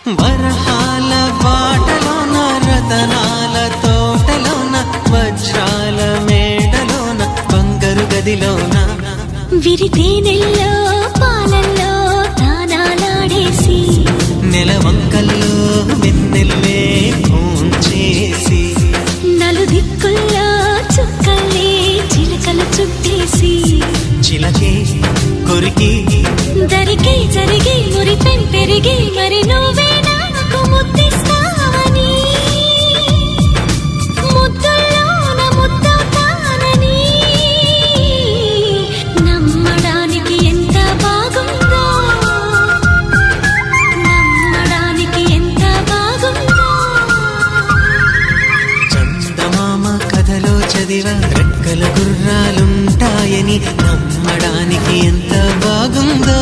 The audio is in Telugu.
వరహాల బాటలోన రతనాల తోటలోన వజ్రాల మేడలోన బంగారు గదిలోన విరితేనెల్లో పాలల్లో తానాలాడేసి నెలవంకల్లో వెన్నెల్లే చేసి నలుదిక్కుల్లో చుక్కల్లే చిలకలు చుట్టేసి చిలకే కొరికి దరికే జరిగి మురిపెం పెరిగి మరి నువ్వే నాకు ముద్దిస్తావని ముద్దుల్లోన ముద్దవుతానని నమ్మడానికి ఎంత బాగుందో నమ్మడానికి ఎంత బాగుందో చందమామ కథలో చదివ రెక్కల గుర్రాలుంటాయని నమ్మడానికి ఎంత బాగుందో